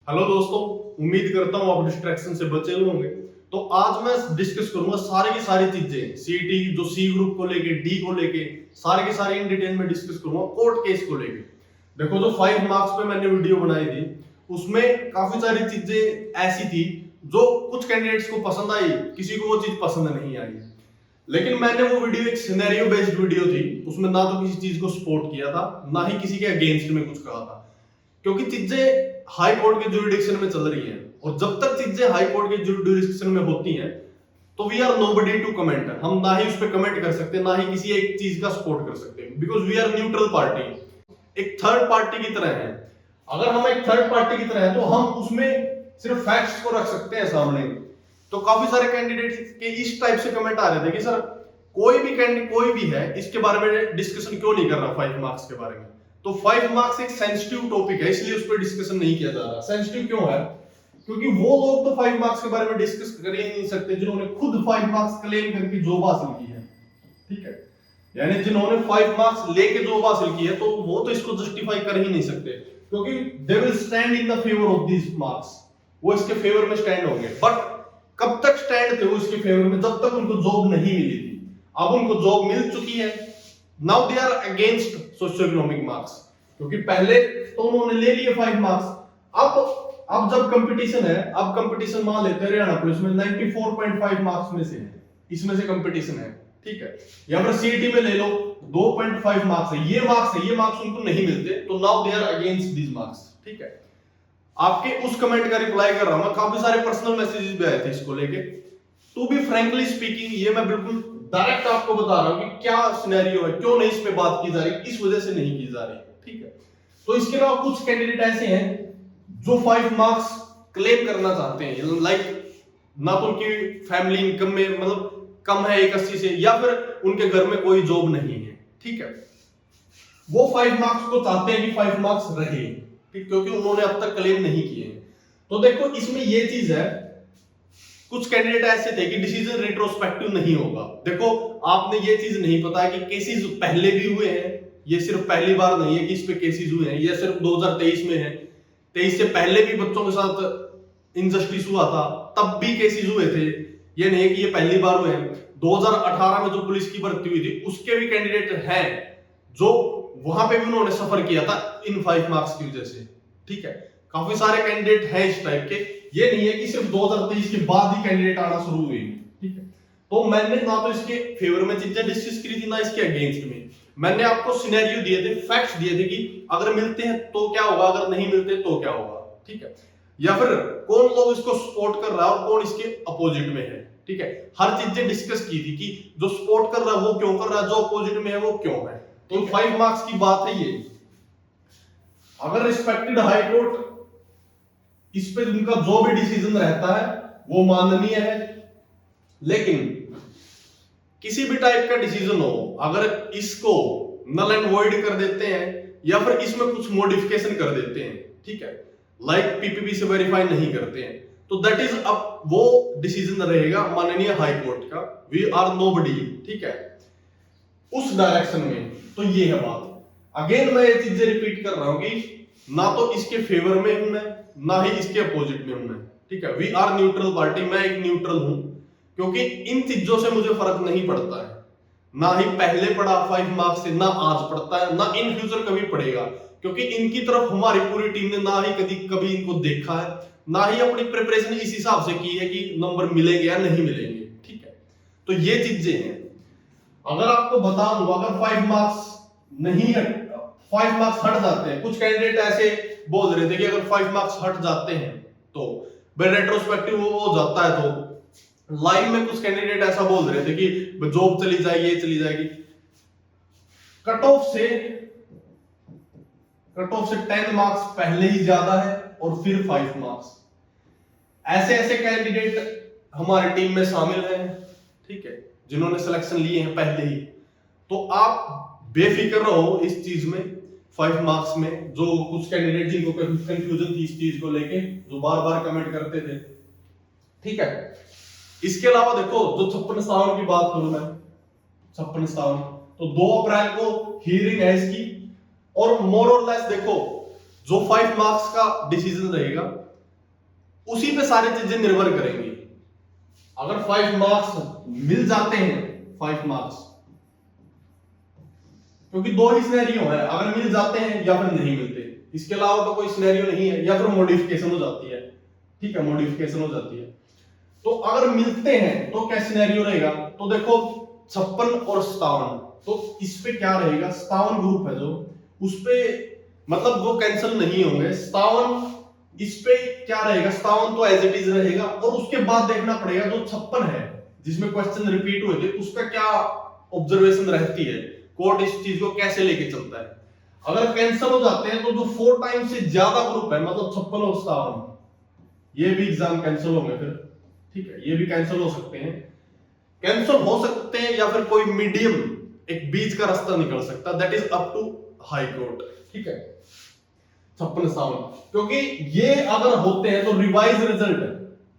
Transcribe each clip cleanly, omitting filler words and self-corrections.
Hello दोस्तों, उम्मीद करता हूँ आप डिस्ट्रैक्शन से बचे हुए होंगे। तो आज मैं डिस्कस करूंगा सारी की सारी चीजें सीटी जो सी ग्रुप को लेके डी को लेके सारे के सारे इन डिटेल में डिस्कस करूंगा कोर्ट केस को लेके। देखो जो 5 मार्क्स पे मैंने वीडियो बनाई थी उसमें काफी सारी चीजें ऐसी थी जो कुछ कैंडिडेट्स को पसंद आई, किसी को वो चीज पसंद नहीं आई। लेकिन मैंने वो वीडियो एक सिनेरियो बेस्ड वीडियो थी, उसमें ना तो किसी चीज को सपोर्ट किया था ना ही किसी के अगेंस्ट में कुछ कहा था, क्योंकि चीजें हाई कोर्ट के जुरिडिक्शन में चल रही हैं और जब तक चीजें हाई कोर्ट के जुरिडिक्शन में होती हैं तो we are nobody to comment. हम ना ही उस पर कमेंट कर सकते, ना ही किसी एक चीज का सपोर्ट कर सकते, because we are neutral party, एक थर्ड पार्टी की तरह है। अगर हम एक थर्ड पार्टी की तरह है तो हम उसमें सिर्फ फैक्ट्स को रख सकते हैं सामने। तो काफी सारे कैंडिडेट के इस टाइप से कमेंट आ रहे थे कि सर कोई भी कैंडिडेट कोई भी है इसके बारे में डिस्कशन क्यों नहीं कर रहा 5 मार्क्स के बारे में। तो 5 मार्क्स एक सेंसिटिव टॉपिक है, इसलिए उस पर डिस्कशन नहीं किया जा रहा। सेंसिटिव क्यों है? क्योंकि वो लोग तो 5 मार्क्स के बारे में डिस्कस कर ही नहीं सकते जिन्होंने खुद 5 मार्क्स क्लेम करके जॉब हासिल की है, ठीक है। यानी जिन्होंने 5 मार्क्स लेके जॉब हासिल की है तो वो तो इसको जस्टिफाई कर ही नहीं सकते, क्योंकि they will stand in the favour of these marks. वो इसके फेवर में स्टैंड होंगे, बट कब तक स्टैंड थे वो इसके फेवर में? जब तक उनको जॉब नहीं मिली थी। अब उनको जॉब मिल चुकी है, now they are against socio economic marks, क्योंकि पहले तो उन्होंने ले लिए 5 मार्क्स। अब जब कंपटीशन है, अब कंपटीशन मान लेते हैं हरियाणा पुलिस में 94.5 मार्क्स में से है, इसमें से कंपटीशन है, ठीक है। या फिर सीईटी में ले लो 2.5 मार्क्स है, ये मार्क्स उनको नहीं मिलते, तो now they are against these marks, ठीक है। आपके उस कमेंट का रिप्लाई कर रहा हूं मैं, काफी सारे पर्सनल मैसेजेस भी आए थे इसको लेके। टू बी फ्रैंकली स्पीकिंग, ये मैं बिल्कुल डायरेक्ट आपको बता रहा हूं कि क्या सिनेरियो है, क्यों नहीं इस पे बात की जा रही, इस वजह से नहीं की जा रही, ठीक है। तो इसके अलावा कुछ कैंडिडेट ऐसे हैं जो 5 मार्क्स क्लेम करना चाहते हैं, लाइक ना तो उनकी फैमिली इनकम में मतलब कम है 180 से, या फिर उनके घर में कोई जॉब नहीं है, ठीक है। वो 5 मार्क्स को चाहते हैं कि 5 मार्क्स रहे, ठीक, क्योंकि उन्होंने अब तक क्लेम नहीं किए हैं। तो देखो इसमें ये चीज है, कुछ कैंडिडेट ऐसे थे कि डिसीजन रेट्रोस्पेक्टिव नहीं होगा। देखो आपने ये चीज नहीं पता है कि केसेस पहले भी हुए हैं, ये सिर्फ पहली बार नहीं है कि इस पे केसेस हुए हैं, ये सिर्फ 2023 में है। 23 से पहले भी बच्चों के साथ इनजस्टिस हुआ था, तब भी केसेस हुए थे, ये नहीं है कि ये पहली बार हुए हैं। 2018 में जो पुलिस की भर्ती हुई थी उसके भी कैंडिडेट हैं जो वहां पे भी उन्होंने सफर किया था इन 5 मार्क्स की वजह से, ठीक है। काफी सारे कैंडिडेट हैं इस टाइप के, ये नहीं है कि सिर्फ 2023 के बाद ही कैंडिडेट आना शुरू हुए, ठीक है। तो मैंने ना तो इसके फेवर में चीजें डिस्कस करी थी ना इसके अगेंस्ट में। मैंने आपको सिनेरियो दिए थे, फैक्ट्स दिए थे कि अगर मिलते हैं तो क्या होगा, अगर नहीं मिलते तो क्या होगा, ठीक है। या फिर कौन लोग इसको सपोर्ट कर रहा है और कौन इसके अपोजिट में है, ठीक है। हर चीजें डिस्कस की थी कि जो सपोर्ट कर रहा है वो क्यों कर रहा है, जो अपोजिट में है वो क्यों है। तो 5 मार्क्स की बात है ये। अगर रिस्पेक्टेड हाई कोर्ट इस पे उनका जो भी डिसीजन रहता है वो माननीय है, लेकिन किसी भी टाइप का डिसीजन हो, अगर इसको नल एंड वॉइड कर देते हैं या फिर इसमें कुछ मॉडिफिकेशन कर देते हैं, ठीक है, लाइक पीपीपी से वेरीफाई नहीं करते हैं, तो दैट इज अब वो डिसीजन रहेगा माननीय हाई कोर्ट का। वी आर नोबडी, ठीक है, उस डायरेक्शन में। तो ये है बात। अगेन मैं ये चीजें रिपीट कर रहा हूं कि ना तो इसके फेवर में हूं मैं, ना ही इसके अपोजिट में हूं मैं, ठीक है। वी आर न्यूट्रल पार्टी, मैं एक न्यूट्रल हूं, क्योंकि इन चीजों से मुझे फर्क नहीं पड़ता है। ना ही पहले पड़ा 5 मार्क्स से, ना आज पड़ता है, ना इन फ्यूचर कभी पड़ेगा, क्योंकि इनकी तरफ हमारी पूरी टीम ने ना ही कभी इनको देखा है, ना ही अपनी प्रिपरेशन इस हिसाब से की है कि नंबर मिलेंगे या नहीं मिलेंगे, ठीक है। तो ये चीजें हैं। अगर आपको बता दूं, अगर 5 मार्क्स नहीं है, 5 मार्क्स हट जाते हैं, कुछ कैंडिडेट ऐसे बोल रहे थे कि अगर 5 मार्क्स हट जाते हैं तो रेट्रोस्पेक्टिव हो जाता है, तो लाइव में कुछ कैंडिडेट ऐसा बोल रहे थे कि जॉब चली जाएगी, ये चली जाएगी। कट ऑफ से 10 मार्क्स पहले ही ज्यादा है और फिर 5 मार्क्स। ऐसे ऐसे कैंडिडेट हमारी टीम में शामिल हैं, ठीक है, जिन्होंने सिलेक्शन लिए हैं पहले ही। तो आप बेफिक्र रहो इस चीज में, 5 मार्क्स में। जो कुछ कैंडिडेट जिनको कंफ्यूजन थी इस चीज को लेके, जो बार बार कमेंट करते थे, ठीक है। इसके अलावा देखो, जो 56 की बात करूं मैं, 56 तो 2 अप्रैल को हियरिंग है इसकी, और मोर और लेस देखो जो 5 मार्क्स का डिसीजन रहेगा उसी पे सारी चीजें निर्भर करेंगी। अगर 5 मार्क्स मिल जाते हैं, 5 मार्क्स, क्योंकि दो ही सिनेरियो है, अगर मिल जाते हैं या फिर नहीं मिलते, इसके अलावा तो कोई सिनेरियो नहीं है, या फिर मॉडिफिकेशन हो जाती है। ठीक है, मॉडिफिकेशन हो जाती है। तो अगर मिलते हैं तो क्या सिनेरियो रहेगा, तो देखो 56 और 57, तो इस पे क्या रहेगा, 57 ग्रुप है जो, उस पे मतलब वो कैंसिल नहीं होंगे। 57 इस पे क्या रहेगा, 57 तो एज इट इज रहेगा, और उसके बाद देखना पड़ेगा जो 56 है जिसमें क्वेश्चन रिपीट हुए थे, उसका क्या ऑब्जर्वेशन रहती है, कोर्ट इस चीज को कैसे लेके चलता है। अगर कैंसिल हो जाते हैं तो जो 4 टाइम से ज्यादा ग्रुप है, मतलब 56 और 57, ये भी एग्जाम कैंसिल होंगे फिर। ठीक है, ये भी कैंसिल हो सकते हैं, कैंसिल हो सकते हैं, या फिर कोई मीडियम एक बीच का रास्ता निकल सकता है, that is up to high court. ठीक है, 56-57, क्योंकि ये अगर होते हैं तो रिवाइज रिजल्ट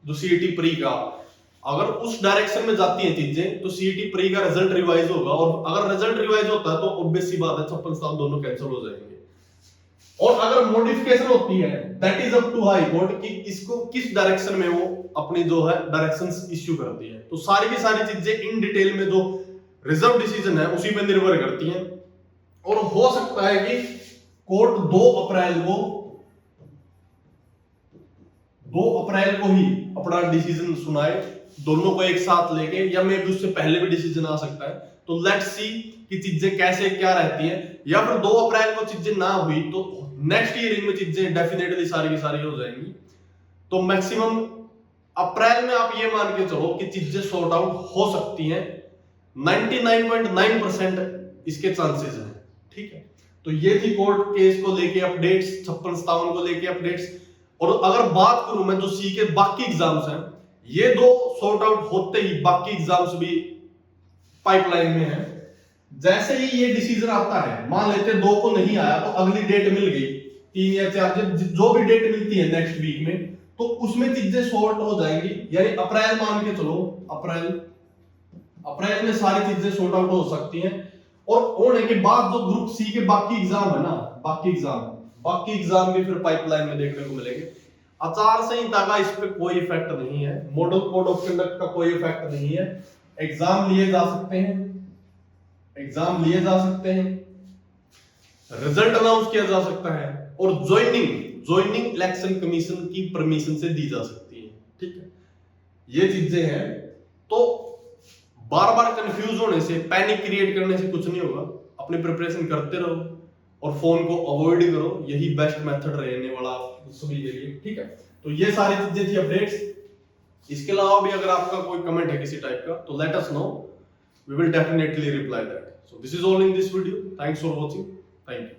जो सीईटी प्री का, अगर उस डायरेक्शन में जाती हैं चीजें तो सीईटी प्री का रिजल्ट रिवाइज होगा, और अगर रिजल्ट रिवाइज होता है तो ऑब्वियस सी बात है 56-57 दोनों कैंसिल हो जाएंगे। और अगर मॉडिफिकेशन होती है that is up to high court कि इसको किस डायरेक्शन में वो अपनी जो है डायरेक्शंस इश्यू करती है। तो सारी की सारी चीजें इन डिटेल में जो रिजर्व डिसीजन है उसी पे निर्भर करती हैं। और हो सकता है कि कोर्ट 2 अप्रैल को ही अपना डिसीजन सुनाए, दोनों को एक साथ लेके, या मे भी उससे पहले भी डिसीजन आ सकता है। तो लेट्स सी कि चीजें कैसे क्या रहती हैं, या फिर 2 अप्रैल को चीजें ना हुई तो नेक्स्ट ईयरिंग में चीजें डेफिनेटली सारी की सारी हो जाएंगी। तो मैक्सिमम अप्रैल में आप ये मान के चलो कि चीजें सॉर्ट आउट हो सकती हैं, 99.9% इसके चांसेस हैं। ठीक है, तो ये थी कोर्ट केस को लेके अपडेट्स, 56-57 को लेके अपडेट्स। और अगर बात करूं मैं जो सी के बाकी एग्जाम्स हैं, ये 2 सॉर्ट आउट होते ही बाकी एग्जाम्स भी पाइपलाइन में है। जैसे ही ये डिसीजन आता है, मान लेते 2 को नहीं आया तो अगली डेट मिल गई, 3 या 4, जो भी डेट मिलती है नेक्स्ट वीक में, तो उसमें चीजें सॉर्ट हो जाएंगी। यानी अप्रैल मान के चलो, अप्रैल में सारी चीजें सॉर्ट आउट हो सकती हैं। और होने के बाद जो ग्रुप सी के बाकी एग्जाम है ना, बाकी एग्जाम भी फिर पाइपलाइन में देखने को मिलेंगे। आचार संहिता का इस पे कोई इफेक्ट नहीं है, मॉडल कोड ऑफ कंडक्ट का कोई इफेक्ट नहीं है। एग्जाम लिए जा सकते हैं, रिजल्ट अनाउंस किया जा सकता है, और ज्वाइनिंग इलेक्शन कमीशन की परमिशन से दी जा सकती है। ठीक है, ये चीजें हैं। तो बार बार कंफ्यूज होने से, पैनिक क्रिएट करने से कुछ नहीं होगा। अपनी प्रिपरेशन करते रहो और फोन को अवॉइड करो, यही बेस्ट मेथड रहने वाला सभी के लिए। ठीक है, तो ये सारी चीजें थी अपडेट्स। इसके अलावा भी अगर आपका कोई कमेंट है किसी टाइप का तो let us know, we will definitely reply that. So this is all in this video. Thanks for watching. Thank you.